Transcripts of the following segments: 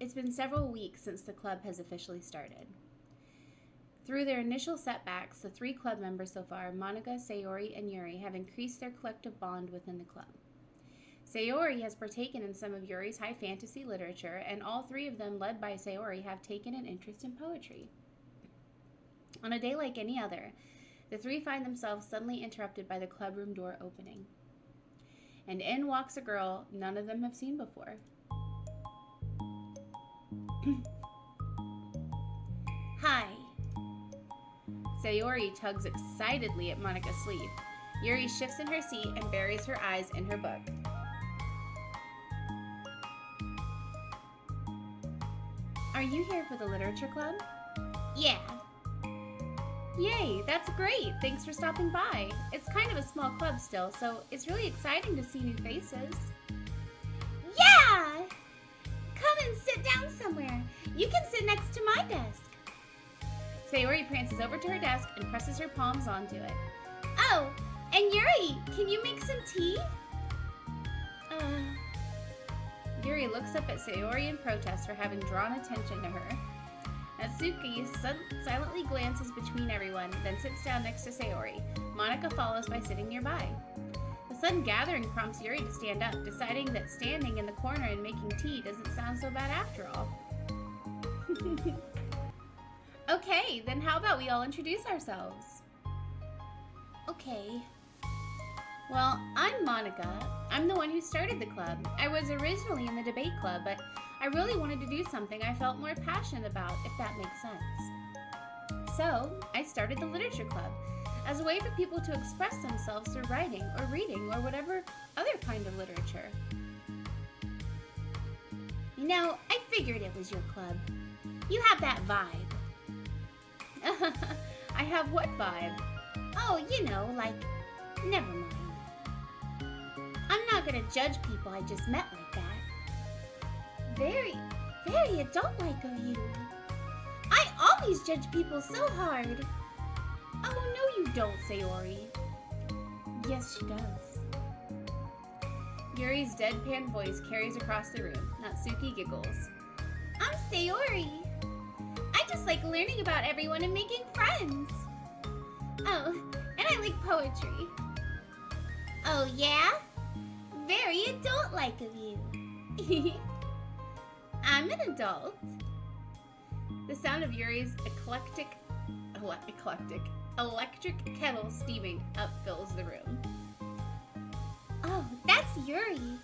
It's been several weeks since the club has officially started. Through their initial setbacks, the 3 club members so far, Monika, Sayori, and Yuri, have increased their collective bond within the club. Sayori has partaken in some of Yuri's high fantasy literature, and all 3 of them, led by Sayori, have taken an interest in poetry. On a day like any other, the 3 find themselves suddenly interrupted by the clubroom door opening. And in walks a girl none of them have seen before. Hi. Sayori tugs excitedly at Monika's sleeve. Yuri shifts in her seat and buries her eyes in her book. Are you here for the literature club? Yeah. Yay, that's great. Thanks for stopping by. It's kind of a small club still, so it's really exciting to see new faces. Yeah! Come and sit down somewhere. You can sit next to my desk. Sayori prances over to her desk and presses her palms onto it. Oh, and Yuri, can you make some tea? Yuri looks up at Sayori in protest for having drawn attention to her. Natsuki silently glances between everyone, then sits down next to Sayori. Monika follows by sitting nearby. The sudden gathering prompts Yuri to stand up, deciding that standing in the corner and making tea doesn't sound so bad after all. Okay, then how about we all introduce ourselves? Okay. Well, I'm Monika. I'm the one who started the club. I was originally in the debate club, but I really wanted to do something I felt more passionate about, if that makes sense. So, I started the literature club as a way for people to express themselves through writing or reading or whatever other kind of literature. You know, I figured it was your club. You have that vibe. I have what vibe? Oh, you know, like, never mind. I'm not gonna judge people I just met like that. Very, very adult-like of you. I always judge people so hard. Oh, no you don't, Sayori. Yes, she does. Yuri's deadpan voice carries across the room. Natsuki giggles. I'm Sayori. I just like learning about everyone and making friends. Oh, and I like poetry. Oh, yeah? Very adult-like of you. I'm an adult. The sound of Yuri's electric kettle steaming up fills the room. Oh, that's Yuri.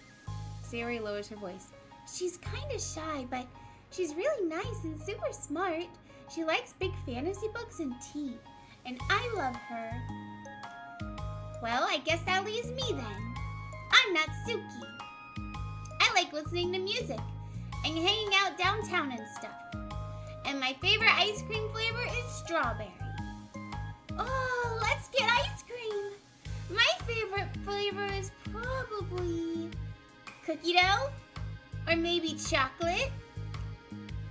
Sayori lowers her voice. She's kind of shy, but she's really nice and super smart. She likes big fantasy books and tea, and I love her. Well, I guess that leaves me then. I'm Natsuki. I like listening to music and hanging out downtown and stuff. And my favorite ice cream flavor is strawberry. Oh, let's get ice cream. My favorite flavor is probably cookie dough or maybe chocolate.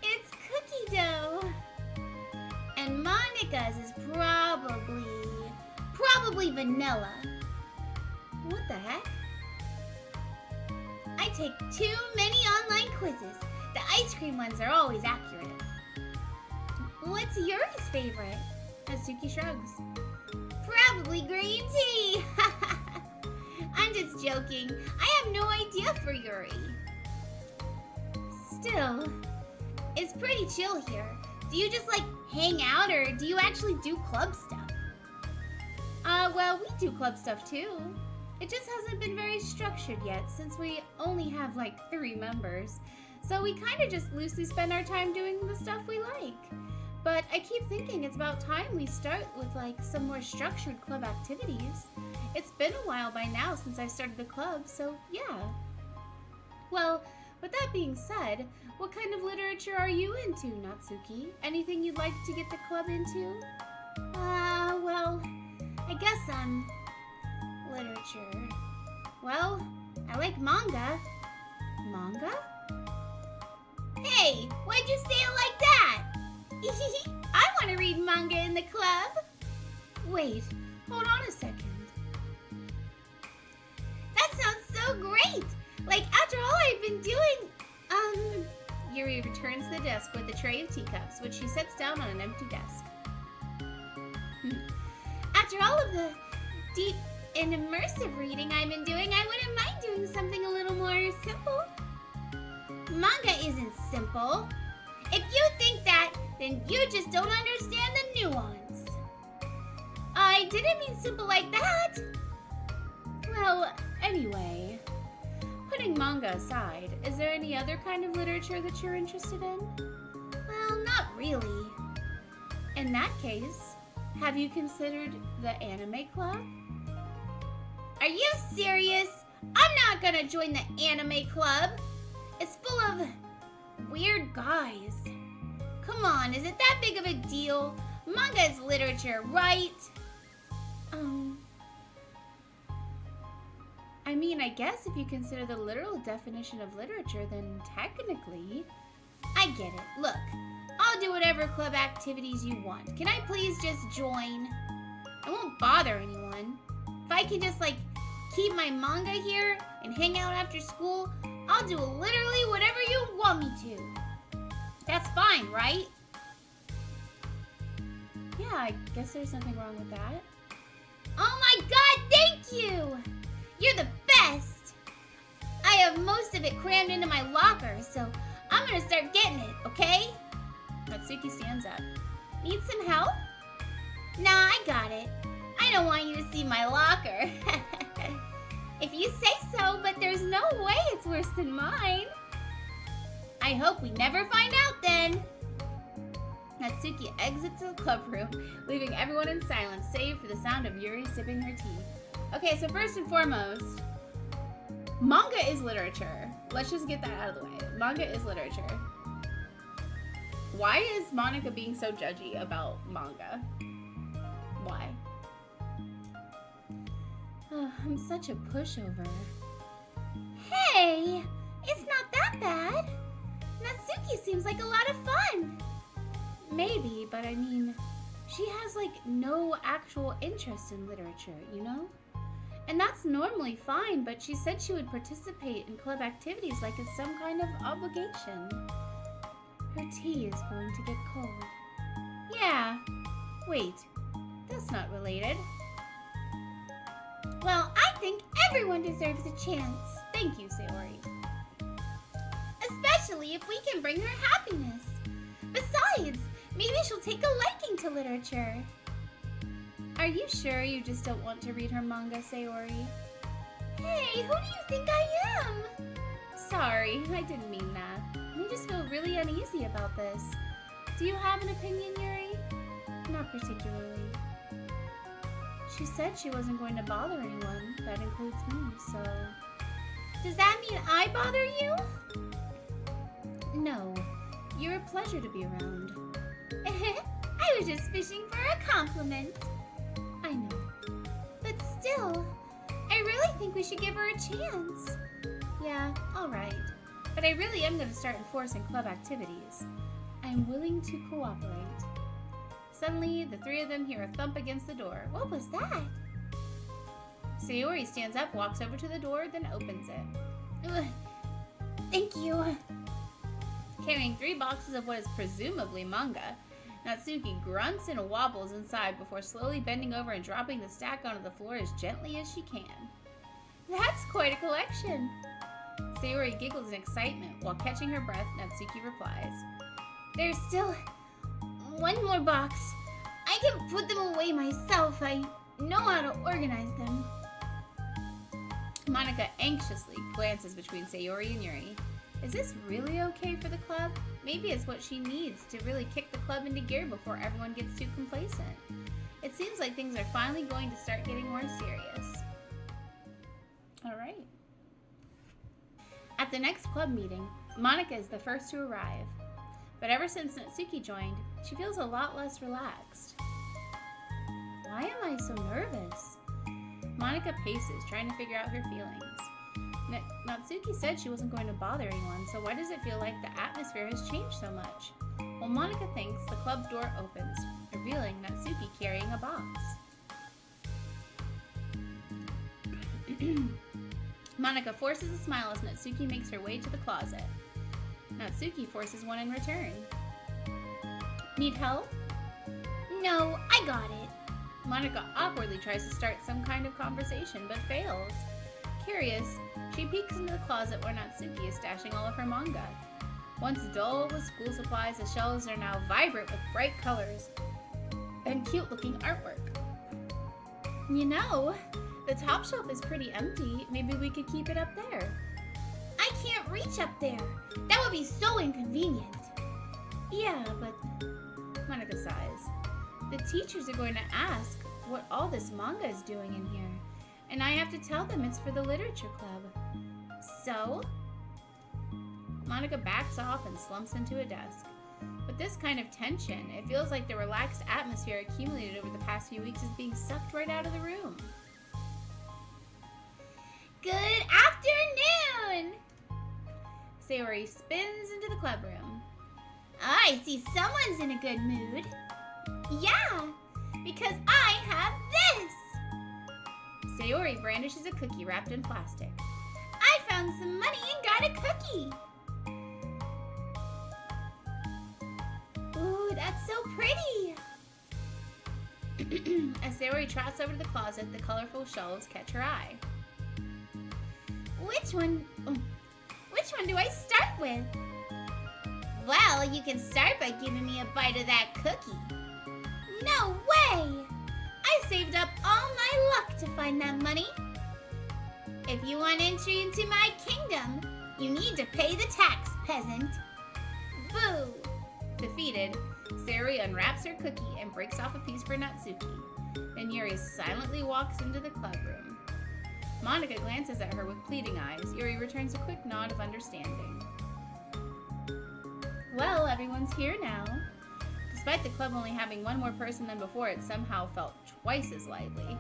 It's cookie dough. And Monika's is probably vanilla. What the heck? I take too many online quizzes. The ice cream ones are always accurate. What's Yuri's favorite? Natsuki shrugs. Probably green tea. I'm just joking. I have no idea for Yuri. Still, it's pretty chill here. Do you just like hang out or do you actually do club stuff? Well, we do club stuff too. It just hasn't been very structured yet since we only have like 3 members. So we kind of just loosely spend our time doing the stuff we like. But I keep thinking it's about time we start with like some more structured club activities. It's been a while by now since I started the club, so yeah. Well, with that being said, what kind of literature are you into, Natsuki? Anything you'd like to get the club into? Well, I guess literature. Well, I like manga. Manga? Hey, why'd you say it like that? I want to read manga in the club. Wait, hold on a second. That sounds so great! Like, after all I've been doing, Yuri returns to the desk with a tray of teacups, which she sets down on an empty desk. After all of the deep and immersive reading I've been doing, I wouldn't mind doing something a little more simple. Manga isn't simple. If you think that, then you just don't understand the nuance. I didn't mean simple like that. Well, anyway, putting manga aside, is there any other kind of literature that you're interested in? Well, not really. In that case, have you considered the anime club? Are you serious? I'm not gonna join the anime club. It's full of weird guys. Come on, is it that big of a deal? Manga is literature, right? I mean, I guess if you consider the literal definition of literature, then technically... I get it. Look, I'll do whatever club activities you want. Can I please just join? I won't bother anyone. If I can just, keep my manga here and hang out after school, I'll do literally whatever you want me to. That's fine, right? Yeah, I guess there's nothing wrong with that. Oh my god, thank you! You're the best! I have most of it crammed into my locker, so I'm gonna start getting it, okay? Natsuki stands up. Need some help? Nah, I got it. I don't want you to see my locker. If you say so, but there's no way it's worse than mine. I hope we never find out then. Natsuki exits the club room, leaving everyone in silence, save for the sound of Yuri sipping her tea. Okay, so first and foremost, manga is literature. Let's just get that out of the way. Manga is literature. Why is Monica being so judgy about manga? Why? Oh, I'm such a pushover. Hey, it's not that bad. Natsuki seems like a lot of fun. Maybe, but I mean, she has no actual interest in literature, you know? And that's normally fine, but she said she would participate in club activities like it's some kind of obligation. Her tea is going to get cold. Yeah. Wait, that's not related. Well, I think everyone deserves a chance. Thank you, Sayori. Especially if we can bring her happiness. Besides, maybe she'll take a liking to literature. Are you sure you just don't want to read her manga, Sayori? Hey, who do you think I am? Sorry, I didn't mean that. I just feel really uneasy about this. Do you have an opinion, Yuri? Not particularly. She said she wasn't going to bother anyone. That includes me, so... Does that mean I bother you? No. You're a pleasure to be around. I was just fishing for a compliment. I know. But still, I really think we should give her a chance. Yeah, alright. But I really am going to start enforcing club activities. I'm willing to cooperate. Suddenly, the three of them hear a thump against the door. What was that? Sayori stands up, walks over to the door, then opens it. Ugh. Thank you. Carrying 3 boxes of what is presumably manga, Natsuki grunts and wobbles inside before slowly bending over and dropping the stack onto the floor as gently as she can. That's quite a collection. Sayori giggles in excitement while catching her breath. Natsuki replies, There's still one more box. I can put them away myself. I know how to organize them. Monica anxiously glances between Sayori and Yuri. Is this really okay for the club? Maybe it's what she needs to really kick the club into gear before everyone gets too complacent. It seems like things are finally going to start getting more serious. Alright. At the next club meeting, Monica is the first to arrive. But ever since Natsuki joined, she feels a lot less relaxed. Why am I so nervous? Monica paces, trying to figure out her feelings. Natsuki said she wasn't going to bother anyone, so why does it feel like the atmosphere has changed so much? While Monica thinks, the club door opens, revealing Natsuki carrying a box. Monica forces a smile as Natsuki makes her way to the closet. Natsuki forces one in return. Need help? No, I got it. Monika awkwardly tries to start some kind of conversation, but fails. Curious, she peeks into the closet where Natsuki is stashing all of her manga. Once dull with school supplies, the shelves are now vibrant with bright colors and cute-looking artwork. You know, the top shelf is pretty empty. Maybe we could keep it up there. I can't reach up there. That would be so inconvenient. Yeah, but Monika sighs. The teachers are going to ask what all this manga is doing in here, and I have to tell them it's for the literature club. So? Monika backs off and slumps into a desk. With this kind of tension, it feels like the relaxed atmosphere accumulated over the past few weeks is being sucked right out of the room. Good afternoon! Sayori spins into the club room. I see someone's in a good mood. Yeah, because I have this! Sayori brandishes a cookie wrapped in plastic. I found some money and got a cookie! Ooh, that's so pretty! As Sayori trots over to the closet, the colorful shelves catch her eye. Which one do I start with? Well, you can start by giving me a bite of that cookie. No way! I saved up all my luck to find that money. If you want entry into my kingdom, you need to pay the tax, peasant. Boo! Defeated, Sayori unwraps her cookie and breaks off a piece for Natsuki. Then Yuri silently walks into the club room. Monika glances at her with pleading eyes. Yuri returns a quick nod of understanding. Well, everyone's here now. Despite the club only having one more person than before, it somehow felt twice as lively.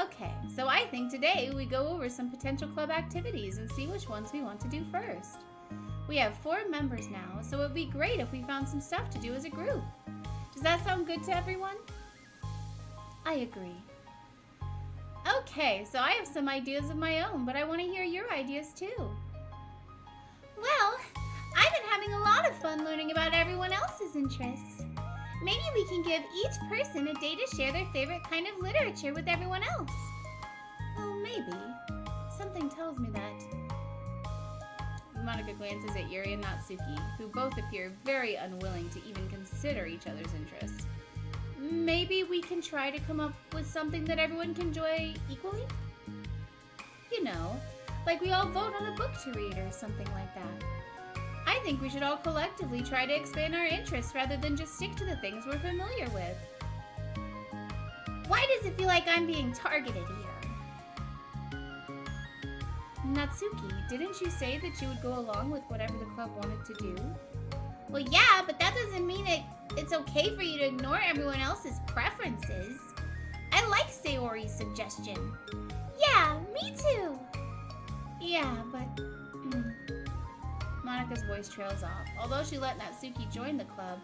Okay, so I think today we go over some potential club activities and see which ones we want to do first. We have 4 members now, so it would be great if we found some stuff to do as a group. Does that sound good to everyone? I agree. Okay, so I have some ideas of my own, but I want to hear your ideas too. Well, I've been having a lot of fun learning about everyone else's interests. Maybe we can give each person a day to share their favorite kind of literature with everyone else. Oh, maybe. Something tells me that. Monika glances at Yuri and Natsuki, who both appear very unwilling to even consider each other's interests. Maybe we can try to come up with something that everyone can enjoy equally? You know, like we all vote on a book to read or something like that. I think we should all collectively try to expand our interests rather than just stick to the things we're familiar with. Why does it feel like I'm being targeted here? Natsuki, didn't you say that you would go along with whatever the club wanted to do? Well, yeah, but that doesn't mean it's okay for you to ignore everyone else's preferences. I like Sayori's suggestion. Yeah, me too. Yeah, but... Monika's voice trails off. Although she let Natsuki join the club,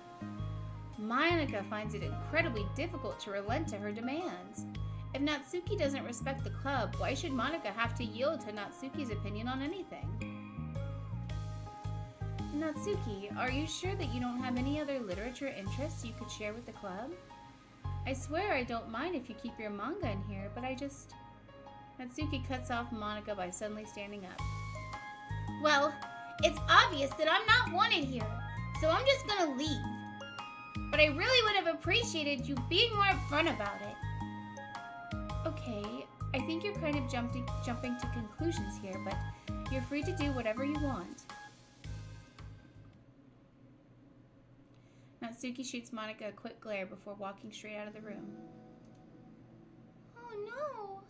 Monika finds it incredibly difficult to relent to her demands. If Natsuki doesn't respect the club, why should Monika have to yield to Natsuki's opinion on anything? Natsuki, are you sure that you don't have any other literature interests you could share with the club? I swear I don't mind if you keep your manga in here, but I just... Natsuki cuts off Monika by suddenly standing up. Well, it's obvious that I'm not wanted here, so I'm just gonna leave. But I really would have appreciated you being more upfront about it. Okay, I think you're kind of jumping to conclusions here, but you're free to do whatever you want. Natsuki shoots Monika a quick glare before walking straight out of the room. Oh no!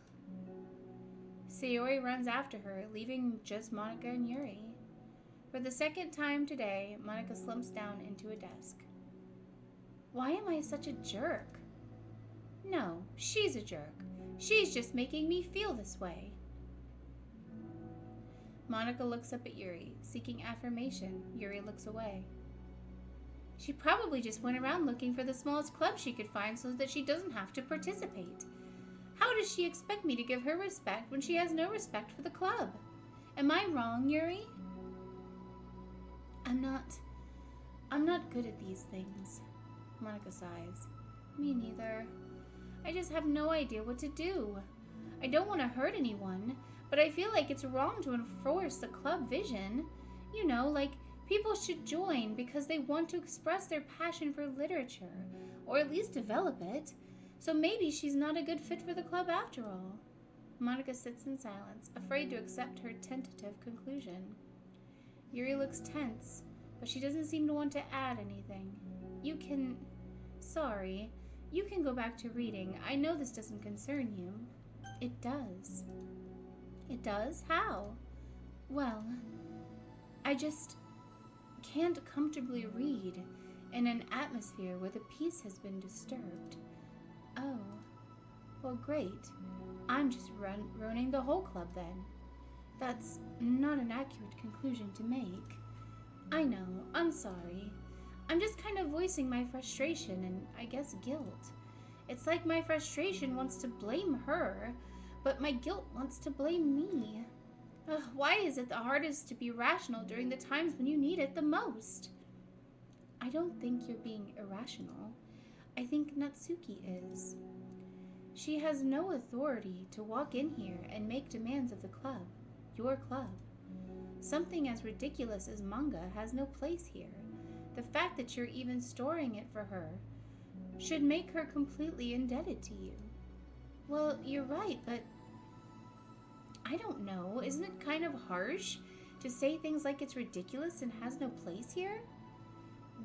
Sayori runs after her, leaving just Monika and Yuri. For the second time today, Monika slumps down into a desk. Why am I such a jerk? No, she's a jerk. She's just making me feel this way. Monika looks up at Yuri, seeking affirmation. Yuri looks away. She probably just went around looking for the smallest club she could find so that she doesn't have to participate. How does she expect me to give her respect when she has no respect for the club? Am I wrong, Yuri? I'm not good at these things. Monica sighs. Me neither. I just have no idea what to do. I don't want to hurt anyone, but I feel like it's wrong to enforce the club vision. You know, like people should join because they want to express their passion for literature, or at least develop it. So maybe she's not a good fit for the club after all. Monica sits in silence, afraid to accept her tentative conclusion. Yuri looks tense, but she doesn't seem to want to add anything. Sorry, you can go back to reading. I know this doesn't concern you. It does. It does? How? Well, I just can't comfortably read in an atmosphere where the peace has been disturbed. Oh, well, great. I'm just ruining the whole club then. That's not an accurate conclusion to make. I know, I'm sorry. I'm just kind of voicing my frustration and, I guess, guilt. It's like my frustration wants to blame her, but my guilt wants to blame me. Why is it the hardest to be rational during the times when you need it the most? I don't think you're being irrational. I think Natsuki is. She has no authority to walk in here and make demands of the club, your club. Something as ridiculous as manga has no place here. The fact that you're even storing it for her should make her completely indebted to you. Well, you're right, but I don't know. Isn't it kind of harsh to say things like it's ridiculous and has no place here?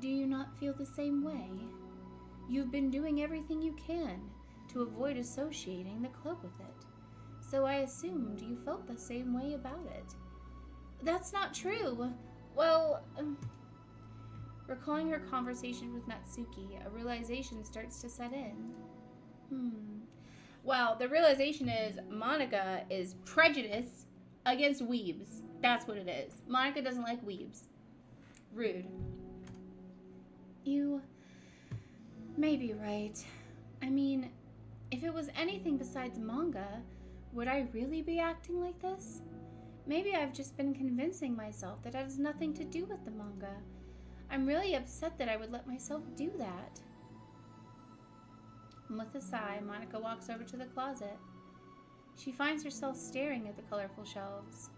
Do you not feel the same way? You've been doing everything you can to avoid associating the club with it. So I assumed you felt the same way about it. That's not true. Well, recalling her conversation with Natsuki, a realization starts to set in. Well, the realization is Monica is prejudiced against weebs. That's what it is. Monica doesn't like weebs. Rude. You may be right. I mean, if it was anything besides manga, would I really be acting like this? Maybe I've just been convincing myself that it has nothing to do with the manga. I'm really upset that I would let myself do that. With a sigh, Monica walks over to the closet. She finds herself staring at the colorful shelves.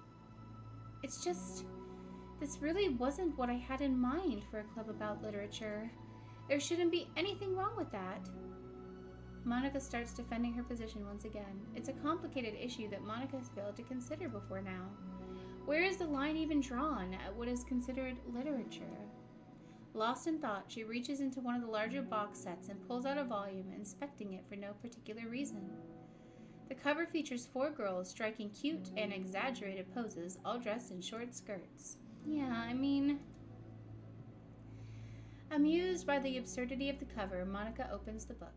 It's just, this really wasn't what I had in mind for a club about literature. There shouldn't be anything wrong with that. Monica starts defending her position once again. It's a complicated issue that Monica has failed to consider before now. Where is the line even drawn at what is considered literature? Lost in thought, she reaches into one of the larger box sets and pulls out a volume, inspecting it for no particular reason. The cover features 4 girls striking cute and exaggerated poses, all dressed in short skirts. Yeah, I mean... Amused by the absurdity of the cover, Monica opens the book.